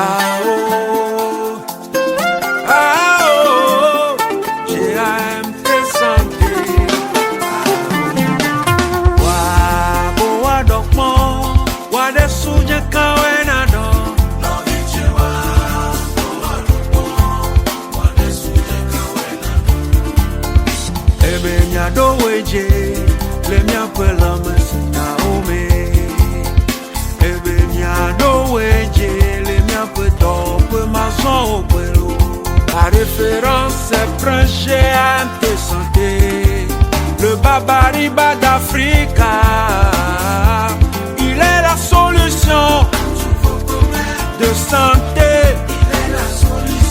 Ah oh, ah oh, GAMT santé. Wa bo wa dokmo, wa de suja kawe na do. Ebe nya do weje, le mia kwela mesina ome. Ebe nya do weje, le mia kweto kwe mason okwelo. La référence est prêchée à tes santé. Le babariba d'Africa, il est la solution de santé.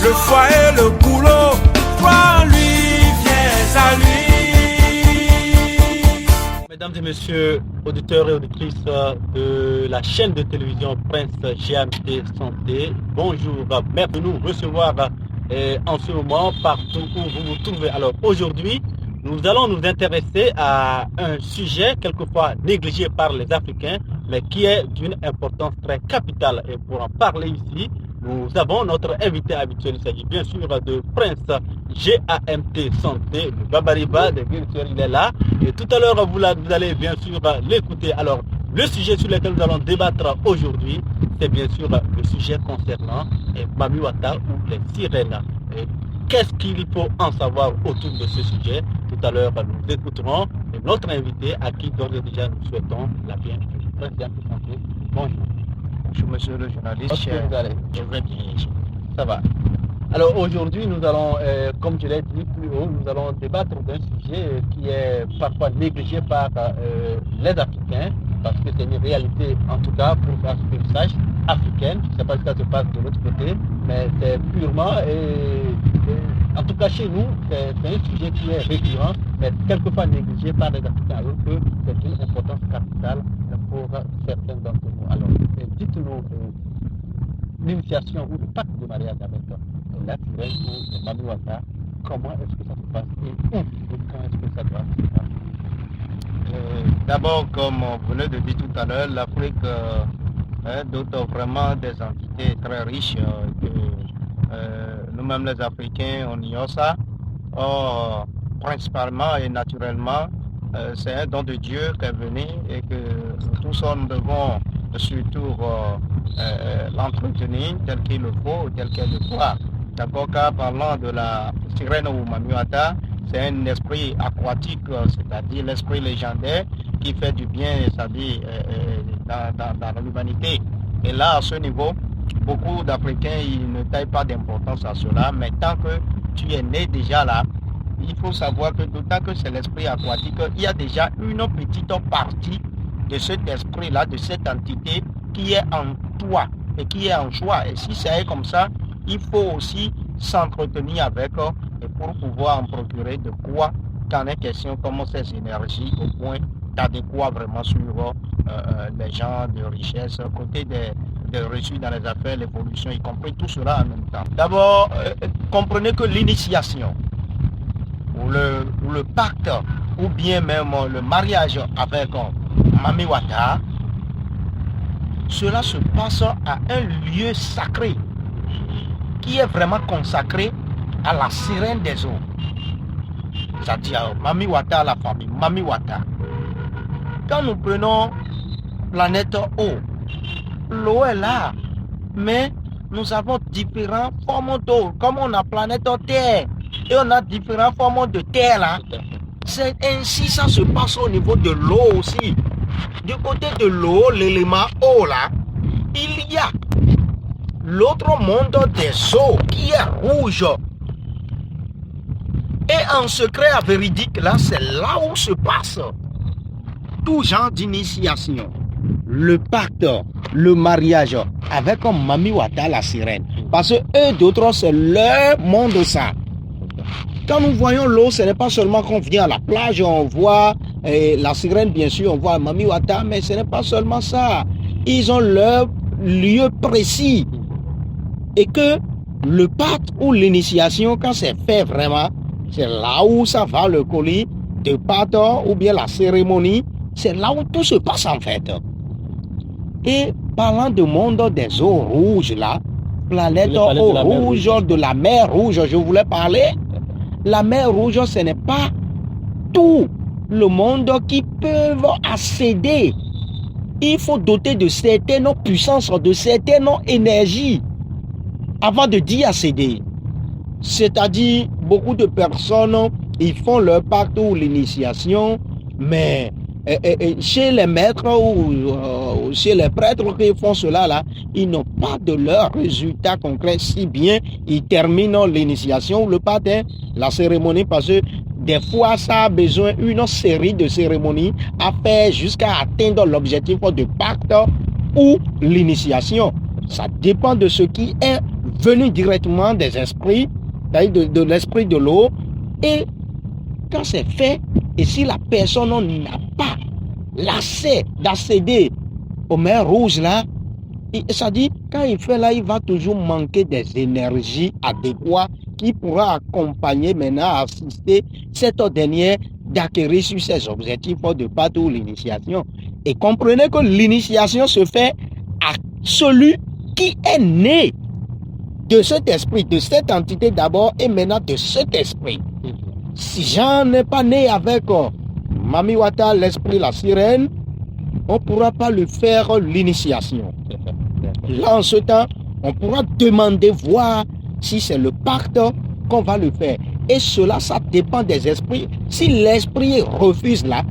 Le foyer, le boulot, toi lui, viens à lui. Mesdames et messieurs, auditeurs et auditrices de la chaîne de télévision Prince GAMT Santé, bonjour, merci de nous recevoir en ce moment partout où vous vous trouvez. Alors aujourd'hui, nous allons nous intéresser à un sujet quelquefois négligé par les Africains, mais qui est d'une importance très capitale. Et pour en parler ici, nous avons notre invité habituel. Il s'agit bien sûr de Prince GAMT Santé, le Babariba de Guilfert, il est là. Et tout à l'heure, vous allez bien sûr l'écouter. Alors, le sujet sur lequel nous allons débattre aujourd'hui, c'est bien sûr le sujet concernant Mami Wata ou les sirènes. Qu'est-ce qu'il faut en savoir autour de ce sujet? Tout à l'heure, nous écouterons notre invité à qui d'ores et déjà nous souhaitons la bienvenue. Prince GAMT Santé, bonjour. Bonjour monsieur le journaliste. Vous allez? Je vais bien. Ça va. Alors aujourd'hui, nous allons, comme je l'ai dit plus haut, nous allons débattre d'un sujet qui est parfois négligé par les Africains, parce que c'est une réalité, en tout cas, pour ce que je sache, africaine. Je ne sais pas si ça se passe de l'autre côté, mais c'est purement, en tout cas chez nous, c'est un sujet qui est récurrent, mais quelquefois négligé par les Africains, alors que c'est une importance capitale pour certains d'entre nous. Alors, dites-nous l'initiation ou le pacte de mariage avec la sirène ou Mami Wata, comment est-ce que ça se passe et où et quand est-ce que ça doit se passer? D'abord, comme vous venez de dire tout à l'heure, l'Afrique dote vraiment des entités très riches que nous-mêmes les Africains, on ignore ça. Or, principalement et naturellement, c'est un don de Dieu qui est venu et que nous tous nous devons surtout l'entretenir tel qu'il le faut, tel qu'elle le doit. D'accord, car parlant de la sirène ou Mami Wata, c'est un esprit aquatique, c'est-à-dire l'esprit légendaire qui fait du bien, c'est-à-dire dans l'humanité. Et là, à ce niveau, beaucoup d'Africains ils ne taillent pas d'importance à cela, mais tant que tu es né déjà là, il faut savoir que d'autant que c'est l'esprit aquatique, il y a déjà une petite partie de cet esprit-là, de cette entité qui est en toi et qui est en soi. Et si c'est comme ça, il faut aussi s'entretenir avec et pour pouvoir en procurer de quoi qu'en est question, comme ces énergies au point d'adéquat vraiment sur les gens de richesse, côté des reçus dans les affaires, l'évolution, y compris tout cela en même temps. D'abord, comprenez que l'initiation ou le pacte ou bien même le mariage avec Mami Wata, cela se passe à un lieu sacré qui est vraiment consacré à la sirène des eaux. C'est-à-dire Mami Wata, la famille Mami Wata. Quand nous prenons planète eau, l'eau est là, mais nous avons différentes formes d'eau, comme on a planète Terre, et on a différentes formes de terre là. C'est ainsi ça se passe au niveau de l'eau aussi. Du côté de l'eau, l'élément eau là, il y a l'autre monde des eaux qui est rouge. Et en secret à véridique là, c'est là où se passe tout genre d'initiation. Le pacte, le mariage avec Mami Wata la sirène. Parce que eux d'autres, c'est leur monde ça. Quand nous voyons l'eau, ce n'est pas seulement qu'on vient à la plage, on voit la sirène, bien sûr, on voit Mami Wata, mais ce n'est pas seulement ça. Ils ont leur lieu précis. Et que le pacte ou l'initiation, quand c'est fait vraiment, c'est là où ça va le colis de pacte ou bien la cérémonie, c'est là où tout se passe en fait. Et parlant du monde des eaux rouges là, planète rouge, de la mer Rouge, je voulais parler. La mer Rouge, ce n'est pas tout le monde qui peut accéder. Il faut doter de certaines puissances, de certaines énergies avant de d'y accéder. C'est-à-dire, beaucoup de personnes, ils font leur pacte ou l'initiation, mais chez les maîtres ou chez les prêtres qui font cela, là, ils n'ont pas de leur résultat concret, si bien ils terminent l'initiation ou le pacte, la cérémonie, parce que des fois, ça a besoin d'une série de cérémonies à faire jusqu'à atteindre l'objectif de pacte ou l'initiation. Ça dépend de ce qui est venu directement des esprits, de l'esprit de l'eau. Et quand c'est fait, et si la personne n'a pas l'accès d'accéder aux mers rouges là, ça dit, quand il fait là, il va toujours manquer des énergies adéquates qui pourra accompagner maintenant, assister cette dernière d'acquérir sur ses objectifs de pacte ou l'initiation. Et comprenez que l'initiation se fait à celui qui est né de cet esprit, de cette entité d'abord, et maintenant de cet esprit. Si Jean n'est pas né avec Mami Wata, l'esprit, la sirène, on ne pourra pas lui faire l'initiation. Là, en ce temps, on pourra demander, voir si c'est le pacte qu'on va lui faire. Et cela, ça dépend des esprits. Si l'esprit refuse là,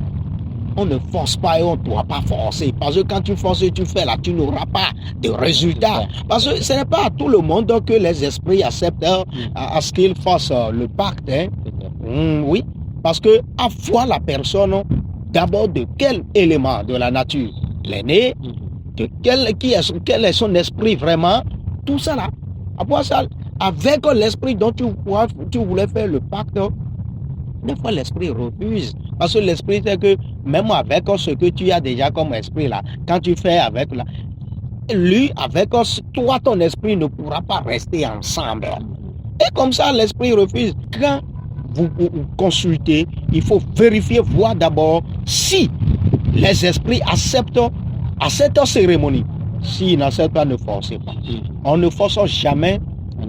on ne force pas et on ne doit pas forcer. Parce que quand tu forces, tu fais là, tu n'auras pas de résultat. Parce que ce n'est pas à tout le monde que les esprits acceptent à ce qu'ils fassent le pacte. Hein. Oui, parce que à voir la personne, d'abord de quel élément de la nature l'aîné, de quel est son esprit vraiment, tout ça là. Après ça, avec l'esprit dont tu voulais faire le pacte, des fois l'esprit refuse. Parce que l'esprit c'est que même avec ce que tu as déjà comme esprit là, quand tu fais avec là, lui avec toi ton esprit ne pourra pas rester ensemble. Et comme ça l'esprit refuse. Quand vous consultez, il faut vérifier, voir d'abord si les esprits acceptent à cette cérémonie. S'ils n'acceptent pas, ne forcez pas. On ne force jamais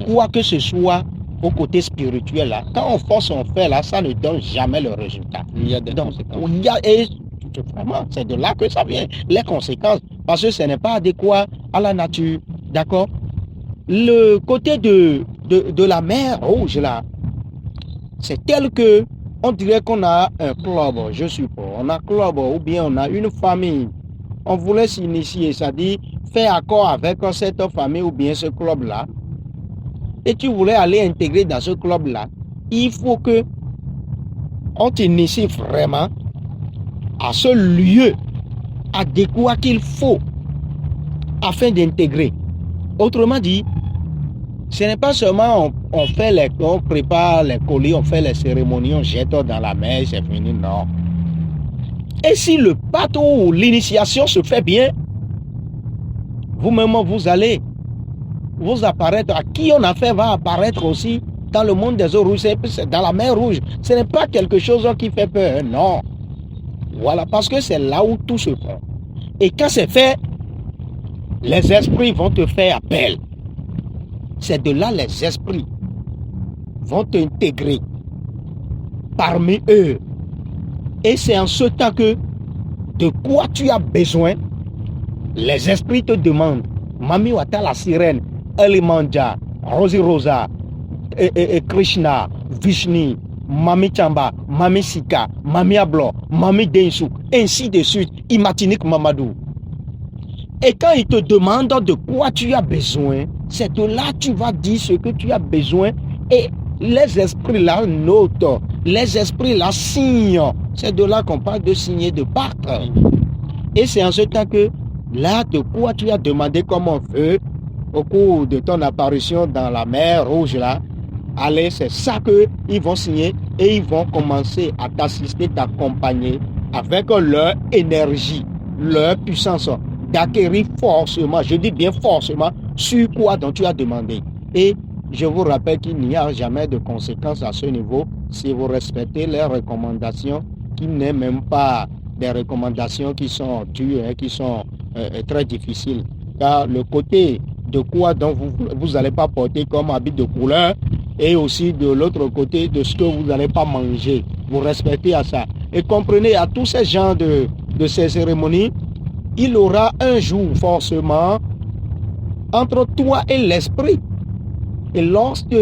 quoi que ce soit au côté spirituel là. Quand on force, on fait là, ça ne donne jamais le résultat. Il y a des conséquences. Vraiment, c'est de là que ça vient, les conséquences, parce que ce n'est pas adéquat à la nature. D'accord? Le côté de la mer Rouge là, c'est tel que on dirait qu'on a un club, je suppose. On a un club ou bien on a une famille. On voulait s'initier, c'est-à-dire faire accord avec cette famille ou bien ce club-là. Et tu voulais aller intégrer dans ce club-là. Il faut que on t'initie vraiment à ce lieu adéquat qu'il faut afin d'intégrer. Autrement dit, ce n'est pas seulement on prépare les colis, on fait les cérémonies, on jette dans la mer, c'est fini, non. Et si le pacte ou l'initiation se fait bien, vous-même vous allez vous apparaître, à qui on a fait va apparaître aussi dans le monde des eaux rouges, dans la mer Rouge. Ce n'est pas quelque chose qui fait peur, non. Voilà, parce que c'est là où tout se fait. Et quand c'est fait, les esprits vont te faire appel. C'est de là les esprits vont t'intégrer parmi eux. Et c'est en ce temps que de quoi tu as besoin, les esprits te demandent. Mami Wata la sirène, Elimanja, Rosi Rosa, et Krishna, Vishnu, Mami Chamba, Mami Sika, Mami Ablo, Mami Densu, ainsi de suite, Imatinik Mamadou. Et quand ils te demandent de quoi tu as besoin, c'est de là que tu vas dire ce que tu as besoin et les esprits là notent, les esprits là signent. C'est de là qu'on parle de signer de pacte. Et c'est en ce temps que là, de quoi tu as demandé comme on veut au cours de ton apparition dans la mer Rouge là, allez, c'est ça qu'ils vont signer et ils vont commencer à t'assister, t'accompagner avec leur énergie, leur puissance d'acquérir forcément, je dis bien forcément, sur quoi dont tu as demandé. Et je vous rappelle qu'il n'y a jamais de conséquences à ce niveau si vous respectez les recommandations, qui n'est même pas des recommandations qui sont dures, qui sont très difficiles. Car le côté de quoi donc vous n'allez pas porter comme habit de couleur, et aussi de l'autre côté de ce que vous n'allez pas manger. Vous respectez à ça. Et comprenez, à tous ces gens de ces cérémonies, il aura un jour forcément entre toi et l'esprit. Et lorsque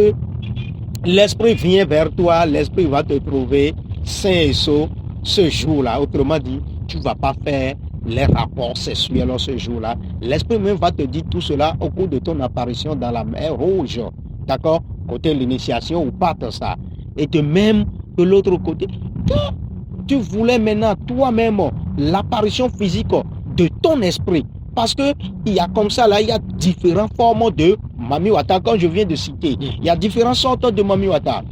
l'esprit vient vers toi, l'esprit va te trouver sain et sauf ce jour-là. Autrement dit, tu ne vas pas faire les rapports sexuels ce jour-là. L'esprit même va te dire tout cela au cours de ton apparition dans la mer Rouge. D'accord? Côté l'initiation ou pas de ça. Et de même de l'autre côté, quand tu voulais maintenant toi-même l'apparition physique de ton esprit, parce que il y a comme ça là, il y a différentes formes de Mamiwata, comme je viens de citer. Il y a différentes sortes de Mamiwata.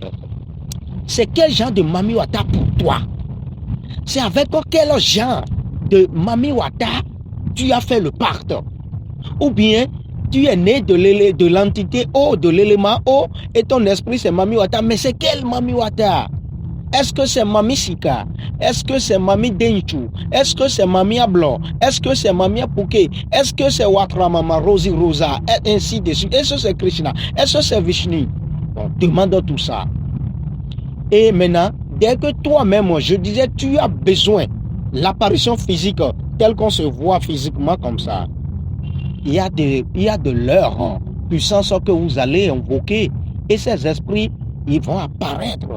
C'est quel genre de Mamiwata pour toi? C'est avec quel genre de Mamiwata tu as fait le pacte? Ou bien tu es né de l'entité eau, de l'élément eau, et ton esprit c'est Mamiwata. Mais c'est quel Mamiwata? Est-ce que c'est Mami Sika? Est-ce que c'est Mami Denchu? Est-ce que c'est Mami Ablo? Est-ce que c'est Mami Apuke? Est-ce que c'est Wakramama Rosi Rosa? Et ainsi de suite. Est-ce que c'est Krishna? Est-ce que c'est Vishnu? On demande tout ça. Et maintenant, dès que toi-même, je disais, tu as besoin de l'apparition physique, telle qu'on se voit physiquement comme ça, il y a de leur puissance que vous allez invoquer. Et ces esprits, ils vont apparaître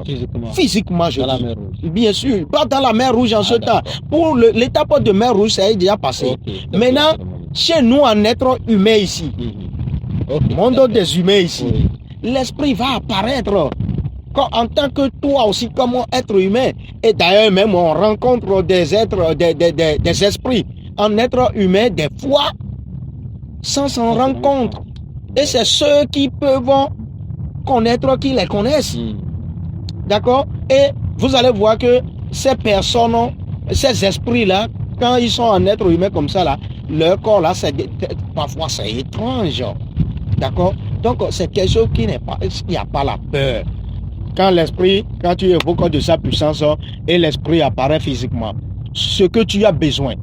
physiquement je dis. Bien sûr, pas dans la mer Rouge en ce temps. Pour l'étape de mer Rouge, ça est déjà passé. Maintenant, chez nous, en être humain ici, monde des humains ici, l'esprit va apparaître en tant que toi aussi comme être humain. Et d'ailleurs même, on rencontre des êtres, des esprits en être humain des fois sans s'en rendre compte. Et c'est ceux qui peuvent connaître qui les connaissent. D'accord? Et vous allez voir que ces personnes, ces esprits-là, quand ils sont en être humain comme ça, là, leur corps, là, parfois c'est étrange. D'accord? Donc, c'est quelque chose qui n'est pas, il n'y a pas la peur. Quand tu évoques de sa puissance et l'esprit apparaît physiquement, ce que tu as besoin,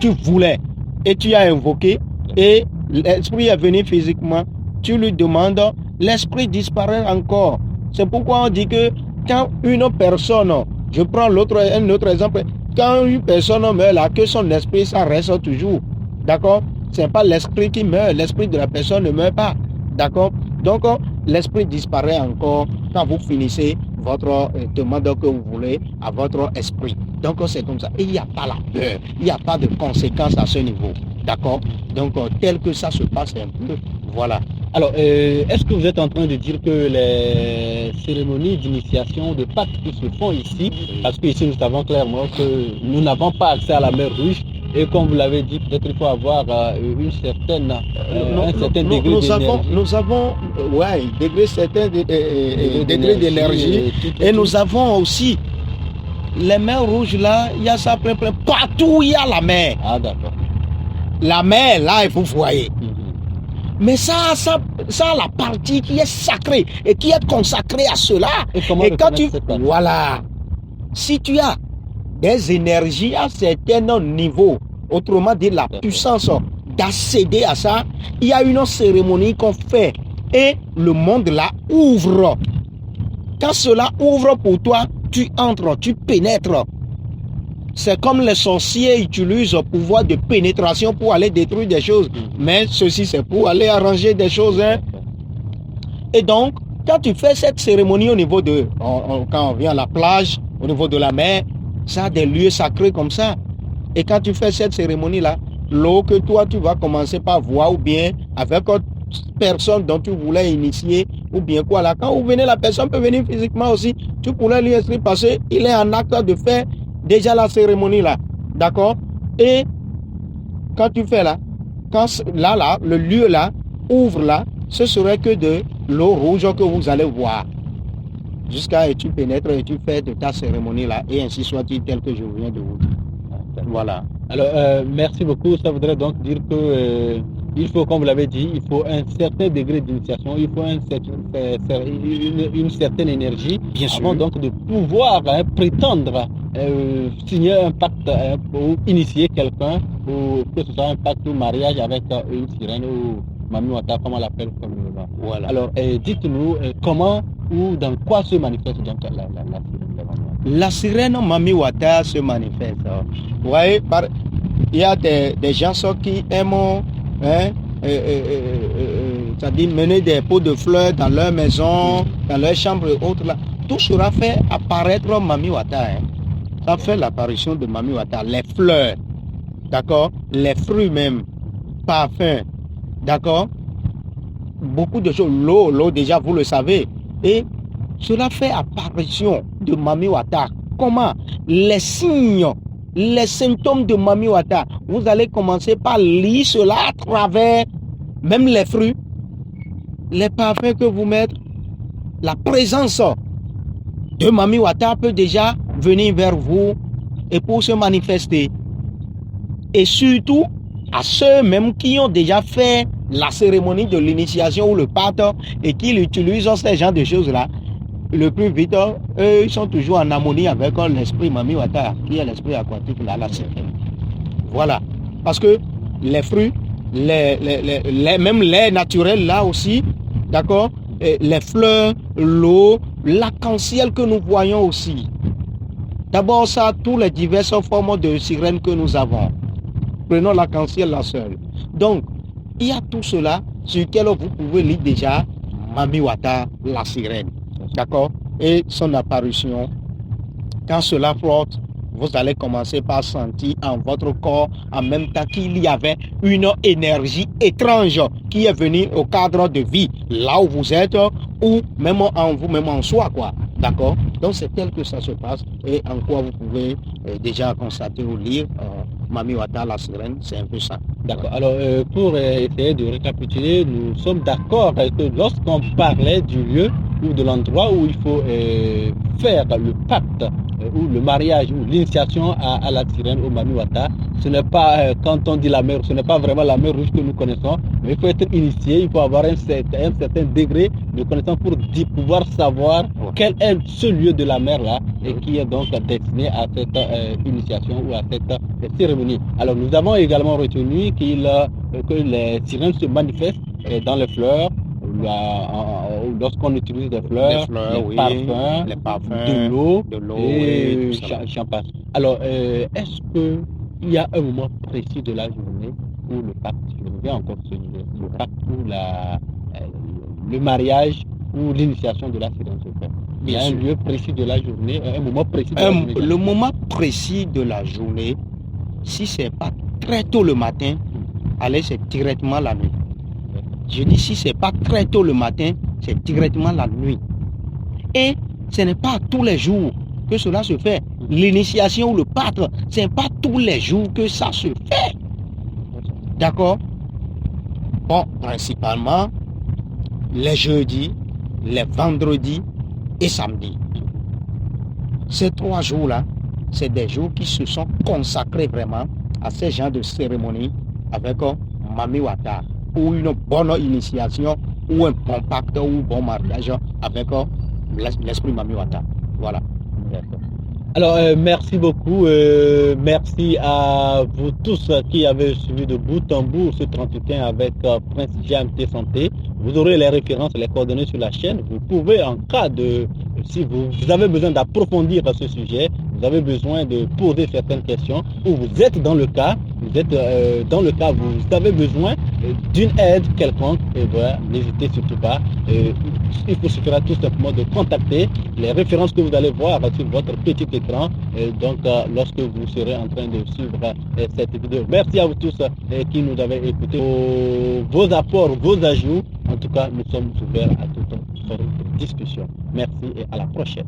tu voulais et tu as invoqué et l'esprit est venu physiquement, tu lui demandes, l'esprit disparaît encore. C'est pourquoi on dit que quand une personne, je prends un autre exemple, quand une personne meurt là, que son esprit, ça reste toujours. D'accord? Ce n'est pas l'esprit qui meurt, l'esprit de la personne ne meurt pas. D'accord? Donc, l'esprit disparaît encore quand vous finissez votre demande que vous voulez à votre esprit. Donc, c'est comme ça. Et il n'y a pas la peur, il n'y a pas de conséquences à ce niveau. D'accord? Donc, tel que ça se passe un peu, voilà. Alors, est-ce que vous êtes en train de dire que les cérémonies d'initiation, de pacte qui se font ici, parce qu'ici nous savons clairement que nous n'avons pas accès à la mer Rouge, et comme vous l'avez dit, peut-être il faut avoir un certain degré d'énergie. Nous avons degré d'énergie, et nous avons aussi les mers rouges là, il y a ça plein, partout il y a la mer. Ah d'accord. La mer là, vous voyez. Mais ça a la partie qui est sacrée et qui est consacrée à cela. Et quand voilà, si tu as des énergies à certains niveaux, autrement dit la puissance d'accéder à ça, il y a une cérémonie qu'on fait et le monde là ouvre. Quand cela ouvre pour toi, tu entres, tu pénètres. C'est comme les sorciers utilisent le pouvoir de pénétration pour aller détruire des choses. Mais ceci, c'est pour aller arranger des choses. Hein. Et donc, quand tu fais cette cérémonie au niveau de... quand on vient à la plage, au niveau de la mer, ça a des lieux sacrés comme ça. Et quand tu fais cette cérémonie-là, l'eau que toi, tu vas commencer par voir, ou bien avec personne dont tu voulais initier, ou bien quoi là. Quand vous venez, la personne peut venir physiquement aussi. Tu pourrais lui expliquer parce qu'il est en acte de faire déjà la cérémonie là, d'accord? Et quand tu fais là, quand là, le lieu là, ouvre là, ce serait que de l'eau rouge que vous allez voir. Jusqu'à ce que tu pénètres et tu fais de ta cérémonie là, et ainsi soit-il tel que je viens de vous dire. Voilà. Alors, merci beaucoup. Ça voudrait donc dire que il faut, comme vous l'avez dit, il faut un certain degré d'initiation, il faut une certaine énergie. Bien avant sûr. donc de pouvoir prétendre signer un pacte ou initier quelqu'un, ou que ce soit un pacte ou mariage avec une sirène ou Mami Wata, comme on l'appelle communément. Voilà. Alors, dites-nous comment ou dans quoi se manifeste donc la sirène de Mami Wata? La sirène Mami Wata se manifeste. Vous voyez, il y a des gens qui aiment c'est-à-dire mener des pots de fleurs dans leur maison, dans leur chambre et autres là. Tout sera fait apparaître Mami Wata. Ça fait l'apparition de Mami Wata. Les fleurs, d'accord, les fruits même, parfums, d'accord, beaucoup de choses, l'eau déjà vous le savez, et cela fait apparition de Mami Wata. Comment? Les signes, les symptômes de Mami Wata. Vous allez commencer par lire cela à travers même les fruits, les parfums que vous mettez. La présence de Mami Wata peut déjà venir vers vous et pour se manifester. Et surtout, à ceux même qui ont déjà fait la cérémonie de l'initiation ou le pacte et qui utilisent ces genres de choses-là, le plus vite, eux, ils sont toujours en harmonie avec l'esprit Mami Wata, qui est l'esprit aquatique, là, la sirène. Voilà. Parce que les fruits, même l'air naturel, là aussi, d'accord, les fleurs, l'eau, l'arc-en-ciel que nous voyons aussi. D'abord, ça, tous les diverses formes de sirènes que nous avons. Prenons l'arc-en-ciel là seul. Donc, il y a tout cela sur lequel vous pouvez lire déjà Mami Wata, la sirène. D'accord? Et son apparition, quand cela flotte, vous allez commencer par sentir en votre corps en même temps qu'il y avait une énergie étrange qui est venue au cadre de vie, là où vous êtes, ou même en vous, même en soi, quoi. D'accord? Donc c'est tel que ça se passe et en quoi vous pouvez déjà constater ou lire Mami Wata, la sirène, c'est un peu ça. D'accord. Alors, pour essayer de récapituler, nous sommes d'accord que lorsqu'on parlait du lieu ou de l'endroit où il faut faire le pacte ou le mariage ou l'initiation à la sirène au Mami Wata, ce n'est pas, quand on dit la mer, ce n'est pas vraiment la mer rouge que nous connaissons, mais il faut être initié, il faut avoir un certain degré de connaissance pour pouvoir savoir quel est ce lieu de la mer là et qui est donc destiné à cette initiation ou à cette cérémonie. Alors nous avons également retenu que les sirènes se manifestent dans les fleurs, lorsqu'on utilise des fleurs, les parfums, de l'eau et champagne. Alors, est-ce qu'il y a un moment précis de la journée où le pacte, je reviens encore sur le pacte ou le mariage ou l'initiation de la sirène se fait? Il y a un lieu précis de la journée, un moment précis de la journée. Le moment précis de la journée, si ce n'est pas très tôt le matin, allez, c'est directement la nuit. Je dis si ce n'est pas très tôt le matin, c'est directement la nuit. Et ce n'est pas tous les jours que cela se fait. L'initiation ou le pacte, ce n'est pas tous les jours que ça se fait. D'accord? Bon, principalement, les jeudis, les vendredis et samedis. Ces 3 jours-là, c'est des jours qui se sont consacrés vraiment à ces genres de cérémonies avec Mami Wata, ou une bonne initiation, ou un bon pacte, ou un bon mariage avec l'esprit Mami Wata. Voilà. Alors, merci beaucoup. Merci à vous tous qui avez suivi de bout en bout ce entretien avec Prince GMT Santé. Vous aurez les références, les coordonnées sur la chaîne. Vous pouvez, en cas de... Si vous avez besoin d'approfondir ce sujet, vous avez besoin de poser certaines questions, ou vous êtes dans le cas, vous avez besoin d'une aide quelconque, et voilà, n'hésitez surtout pas. Il vous suffira tout simplement de contacter les références que vous allez voir sur votre petit écran, lorsque vous serez en train de suivre cette vidéo. Merci à vous tous qui nous avez écoutés. Vos apports, vos ajouts, en tout cas, nous sommes ouverts à toute sorte de discussion. Merci et à la prochaine.